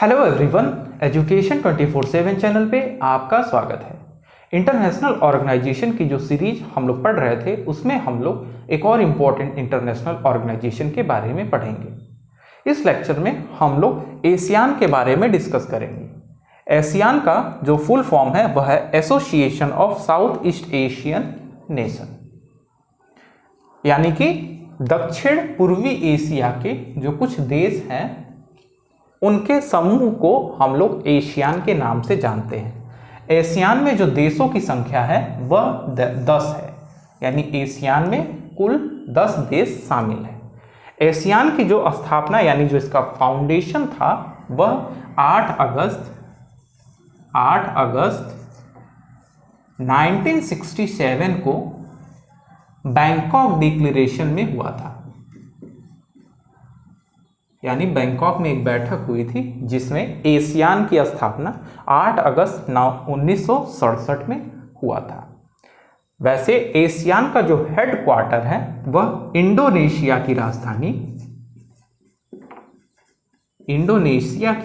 Hello everyone, education 24/7 channel पे आपका स्वागत है। इंटरनेशनल ऑर्गेनाइजेशन की जो सीरीज हम लोग पढ़ रहे थे उसमें हम लोग एक और इम्पोर्टेंट इंटरनेशनल ऑर्गेनाइजेशन के बारे में पढ़ेंगे। इस लेक्चर में हम लोग एशियान के बारे में डिस्कस करेंगे। एशियान का जो फुल फॉर्म है वह है association of south east Asian nation, यानी कि दक्षिण पूर्वी एशिया के जो कुछ देश हैं उनके समूह को हम लोग एशियान के नाम से जानते हैं। एशियान में जो देशों की संख्या है वह 10 है, यानी एशियान में कुल 10 देश शामिल हैं। एशियान की जो स्थापना यानी जो इसका फाउंडेशन था वह 8 अगस्त 1967 को बैंकॉक डिक्लेरेशन में हुआ था। यानी बैंकॉक में एक बैठक हुई थी जिसमें एशियान की स्थापना 8 अगस्त 1967 में हुआ था। वैसे एशियान का जो हेडक्वार्टर है वह इंडोनेशिया की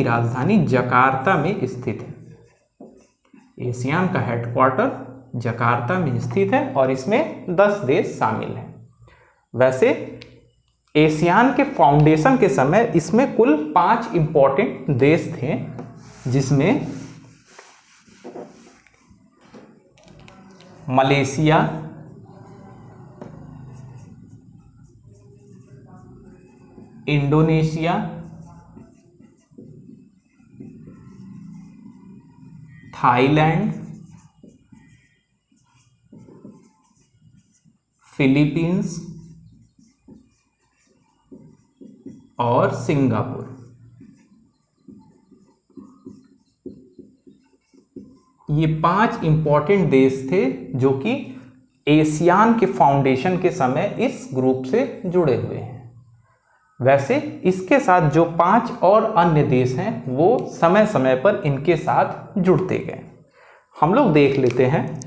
राजधानी जकार्ता में स्थित है। एशियान का हेडक्वार्टर जकार्ता में स्थित है और इसमें 10 देश शामिल हैं। वैसे एशियान के फाउंडेशन के समय इसमें कुल 5 इंपॉर्टेंट देश थे, जिसमें मलेशिया, इंडोनेशिया, थाईलैंड, फिलीपींस और सिंगापुर। ये 5 इंपॉर्टेंट देश थे जो कि एशियान के फाउंडेशन के समय इस ग्रुप से जुड़े हुए हैं। वैसे इसके साथ जो 5 और अन्य देश हैं वो समय समय पर इनके साथ जुड़ते गए। हम लोग देख लेते हैं।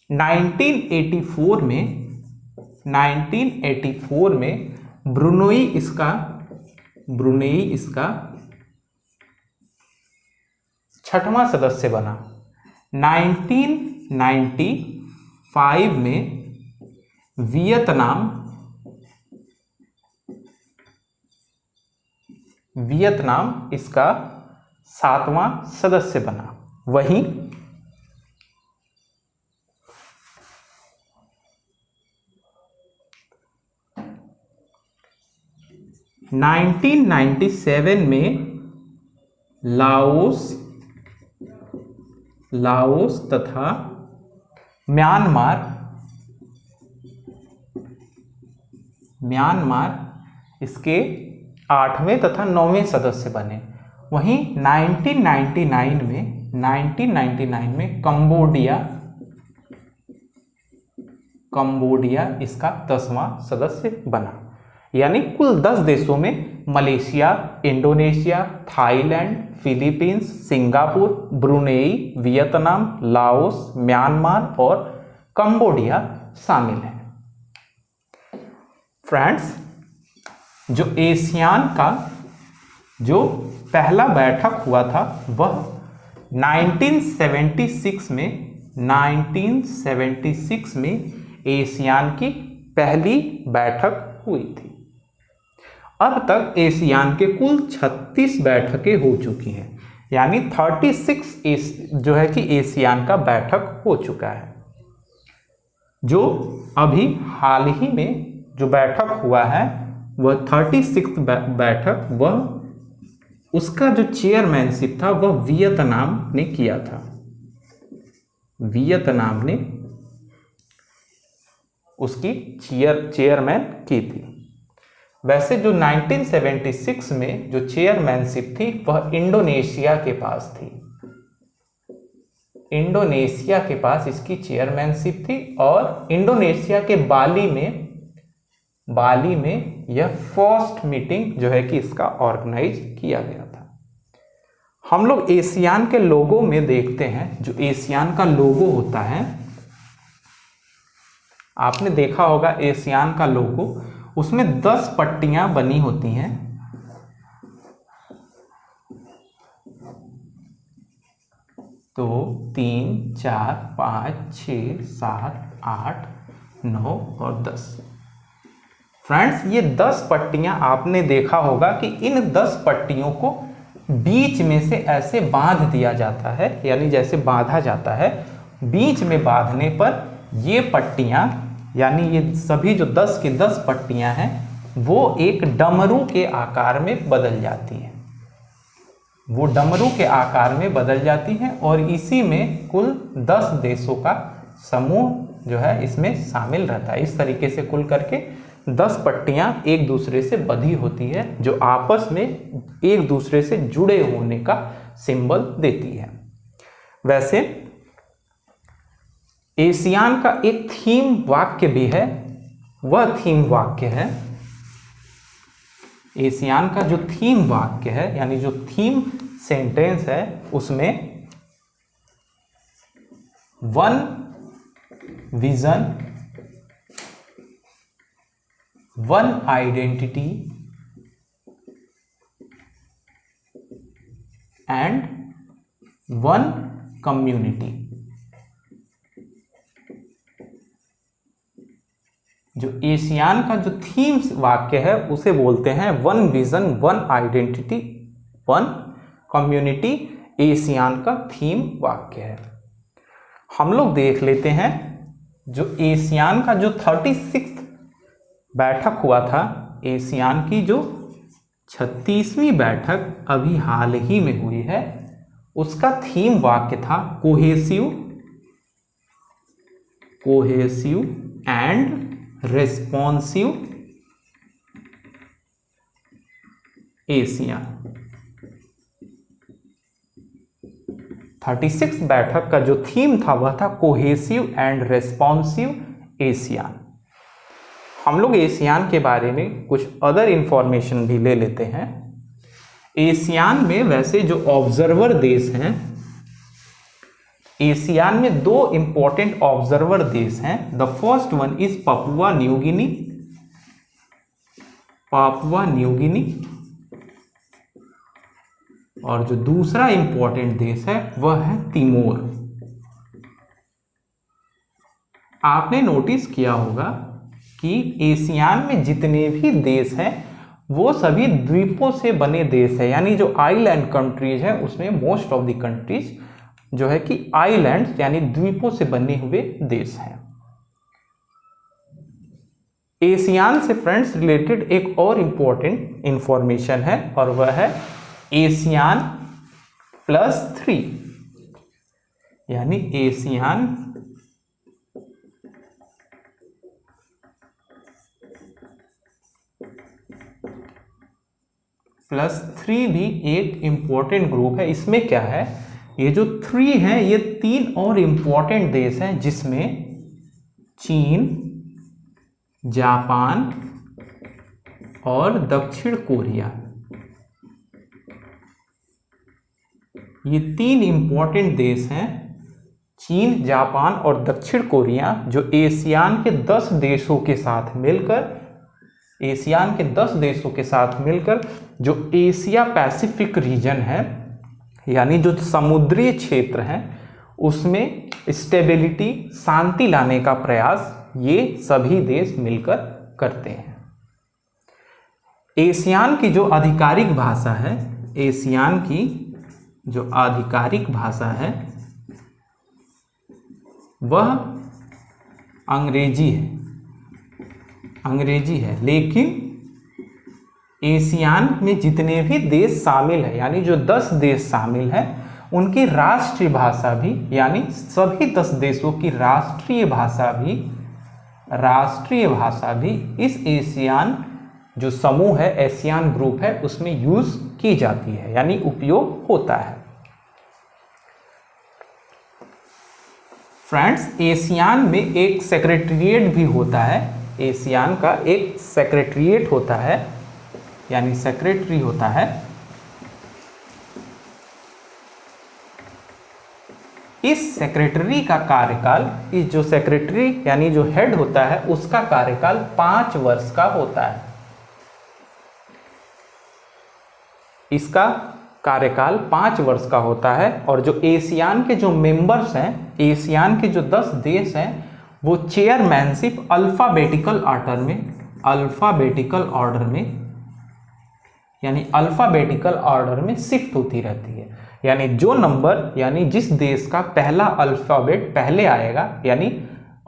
1984 में ब्रुनेई इसका 6वां सदस्य बना। 1995 में वियतनाम इसका 7वां सदस्य बना। वहीं 1997 में लाओस तथा म्यांमार इसके 8वें तथा 9वें सदस्य बने। वहीं 1999 में कंबोडिया इसका 10वां सदस्य बना। यानी कुल 10 देशों में Malaysia, Indonesia, Thailand, Philippines, Singapore, Brunei, Vietnam, Laos, Myanmar और कंबोडिया शामिल हैं। फ्रेंड्स, जो एशियान का जो पहला बैठक हुआ था वह 1976 में एशियान की पहली बैठक हुई थी। अब तक एशियान के कुल 36 बैठकें हो चुकी हैं, यानी 36 जो है कि एशियान का बैठक हो चुका है। जो अभी हाल ही में जो बैठक हुआ है वह 36 बैठक, वह उसका जो चेयरमैनशिप था वह वियतनाम ने किया था। वियतनाम ने उसकी चेयरमैन की थी। वैसे जो 1976 में जो चेयरमैनशिप थी वह इंडोनेशिया के पास थी। इंडोनेशिया के पास इसकी चेयरमैनशिप थी और इंडोनेशिया के बाली में यह फर्स्ट मीटिंग जो है कि इसका ऑर्गेनाइज किया गया था। हम लोग एशियान के लोगों में देखते हैं, जो एशियान का लोगो होता है, आपने देखा होगा एशियान का लोगो, उसमें 10 पट्टियां बनी होती हैं। तो 3, 4, 5, 6, 7, 8, 9 और 10। फ्रेंड्स, ये 10 पट्टियां आपने देखा होगा कि इन 10 पट्टियों को बीच में से ऐसे बांध दिया जाता है, यानी जैसे बांधा जाता है। बीच में बांधने पर ये पट्टियां, यानी ये सभी जो 10 की 10 पट्टियां हैं, वो एक डमरू के आकार में बदल जाती हैं। वो डमरू के आकार में बदल जाती हैं और इसी में कुल 10 देशों का समूह जो है इसमें शामिल रहता है। इस तरीके से कुल करके 10 पट्टियां एक दूसरे से बंधी होती है, जो आपस में एक दूसरे से जुड़े होने का सिंबल देती है। वैसे एशियान का एक थीम वाक्य भी है। वह थीम वाक्य है, एशियान का जो थीम वाक्य है, यानी जो थीम सेंटेंस है, उसमें one vision, one identity and one community. जो एशियान का जो थीम वाक्य है उसे बोलते हैं one vision, one identity, one community. ASEAN का थीम वाक्य है। हम लोग देख लेते हैं जो एशियान का जो 36 बैठक हुआ था, एशियान की जो 36वीं बैठक अभी हाल ही में हुई है, उसका थीम वाक्य था cohesive, cohesive and responsive Asia. 36 बैठक का जो थीम था वह था कोहेसिव एंड रेस्पॉन्सिव एशिया। हम लोग एशियान के बारे में कुछ अदर इंफॉर्मेशन भी ले लेते हैं। एशियान में वैसे जो ऑब्जर्वर देश हैं, एशियान में 2 इंपॉर्टेंट ऑब्जर्वर देश हैं। The first one is Papua New Guinea, Papua New Guinea, और जो दूसरा इंपॉर्टेंट देश है वह है तिमोर। आपने नोटिस किया होगा कि एशियान में जितने भी देश हैं वो सभी द्वीपों से बने देश है, यानी जो आइलैंड कंट्रीज है उसमें मोस्ट ऑफ द कंट्रीज जो है कि आइलैंड यानी द्वीपों से बने हुए देश हैं। एशियान से फ्रेंड्स रिलेटेड एक और इंपॉर्टेंट इंफॉर्मेशन है और वह है एशियान +3, यानी एशियान +3 भी एक इंपॉर्टेंट ग्रुप है। इसमें क्या है, ये जो 3 हैं ये 3 और इंपॉर्टेंट देश हैं, जिसमें चीन, जापान और दक्षिण कोरिया, ये 3 इंपॉर्टेंट देश हैं। चीन, जापान और दक्षिण कोरिया जो एशियान के 10 देशों के साथ मिलकर, एशियान के 10 देशों के साथ मिलकर जो एशिया पैसिफिक रीजन है, यानी जो समुद्री क्षेत्र है, उसमें स्टेबिलिटी, शांति लाने का प्रयास ये सभी देश मिलकर करते हैं। एशियान की जो आधिकारिक भाषा है, एशियान की जो आधिकारिक भाषा है वह अंग्रेजी है, अंग्रेजी है। लेकिन एशियान में जितने भी देश शामिल है, यानी जो 10 देश शामिल हैं, उनकी राष्ट्रीय भाषा भी, यानी सभी 10 देशों की राष्ट्रीय भाषा भी इस एशियान जो समूह है, एशियान ग्रुप है, उसमें यूज की जाती है, यानी उपयोग होता है। फ्रेंड्स, एशियान में एक सेक्रेटेरिएट भी होता है। एशियान का एक सेक्रेटेरिएट होता है, यानी सेक्रेटरी होता है। इस सेक्रेटरी का कार्यकाल, इस जो सेक्रेटरी यानी जो हेड होता है उसका कार्यकाल 5 वर्ष का होता है। इसका कार्यकाल 5 वर्ष का होता है। और जो एशियान के जो मेंबर्स हैं, एशियान के जो 10 देश हैं, वो चेयरमैनशिप अल्फाबेटिकल ऑर्डर में यानी अल्फाबेटिकल ऑर्डर में शिफ्ट होती रहती है। यानी जो नंबर, यानी जिस देश का पहला अल्फाबेट पहले आएगा, यानी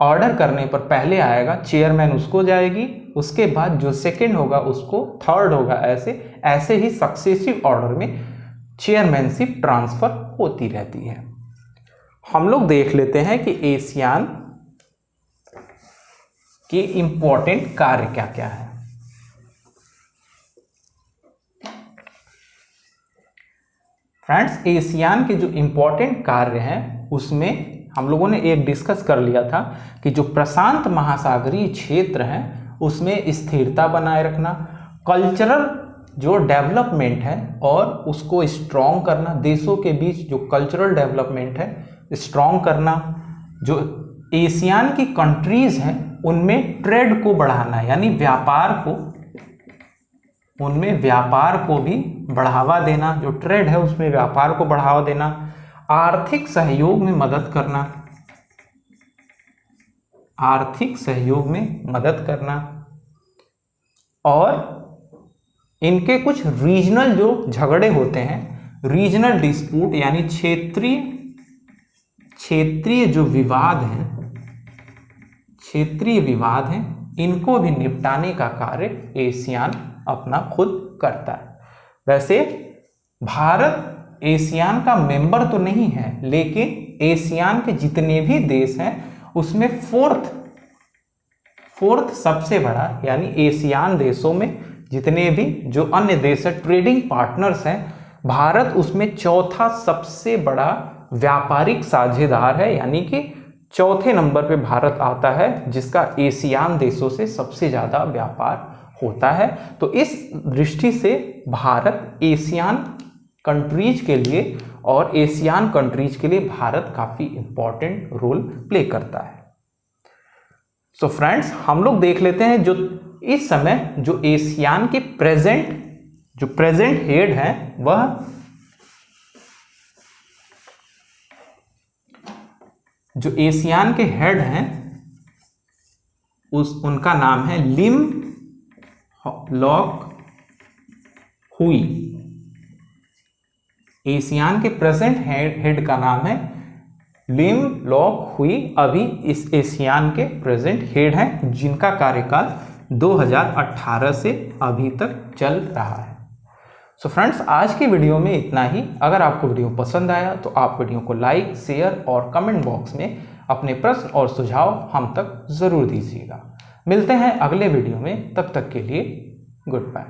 ऑर्डर करने पर पहले आएगा, चेयरमैन उसको जाएगी, उसके बाद जो सेकंड होगा उसको, थर्ड होगा, ऐसे ही सक्सेसिव ऑर्डर में चेयरमैनशिप ट्रांसफर होती रहती है। हम लोग देख लेते हैं कि एशियान के इंपॉर्टेंट कार्य क्या क्या है। फ्रेंड्स, एशियान के जो इंपॉर्टेंट कार्य हैं उसमें हम लोगों ने एक डिस्कस कर लिया था कि जो प्रशांत महासागरीय क्षेत्र है उसमें स्थिरता बनाए रखना, कल्चरल जो डेवलपमेंट है और उसको स्ट्रॉन्ग करना, देशों के बीच जो कल्चरल डेवलपमेंट है स्ट्रॉन्ग करना, जो एशियान की कंट्रीज हैं उनमें ट्रेड को बढ़ाना, यानी उनमें व्यापार को भी बढ़ावा देना, जो ट्रेड है उसमें व्यापार को बढ़ावा देना, आर्थिक सहयोग में मदद करना, और इनके कुछ रीजनल जो झगड़े होते हैं, रीजनल डिस्प्यूट यानी क्षेत्रीय जो क्षेत्रीय विवाद हैं, इनको भी निपटाने का कार्य एशियान अपना खुद करता है। वैसे भारत एशियान का मेंबर तो नहीं है, लेकिन एशियान के जितने भी देश हैं उसमें फोर्थ सबसे बड़ा, यानी एशियान देशों में जितने भी जो अन्य देश है ट्रेडिंग पार्टनर्स हैं, भारत उसमें चौथा सबसे बड़ा व्यापारिक साझेदार है। यानी कि चौथे नंबर पे भारत आता है, जिसका एशियान देशों से सबसे ज़्यादा व्यापार होता है। तो इस दृष्टि से भारत एशियान कंट्रीज के लिए और एशियान कंट्रीज के लिए भारत काफ़ी इंपॉर्टेंट रोल प्ले करता है। सो फ्रेंड्स, हम लोग देख लेते हैं जो इस समय जो एशियान के प्रेजेंट हेड हैं, वह जो एशियान के हेड हैं उनका नाम है लिम लॉक हुई। एशियान के प्रेजेंट हेड का नाम है लिम लॉक हुई। अभी इस एशियान के प्रेजेंट हेड हैं, जिनका कार्यकाल 2018 से अभी तक चल रहा है। सो फ्रेंड्स, आज की वीडियो में इतना ही। अगर आपको वीडियो पसंद आया तो आप वीडियो को लाइक, शेयर और कमेंट बॉक्स में अपने प्रश्न और सुझाव हम तक ज़रूर दीजिएगा। मिलते हैं अगले वीडियो में, तब तक के लिए गुड बाय।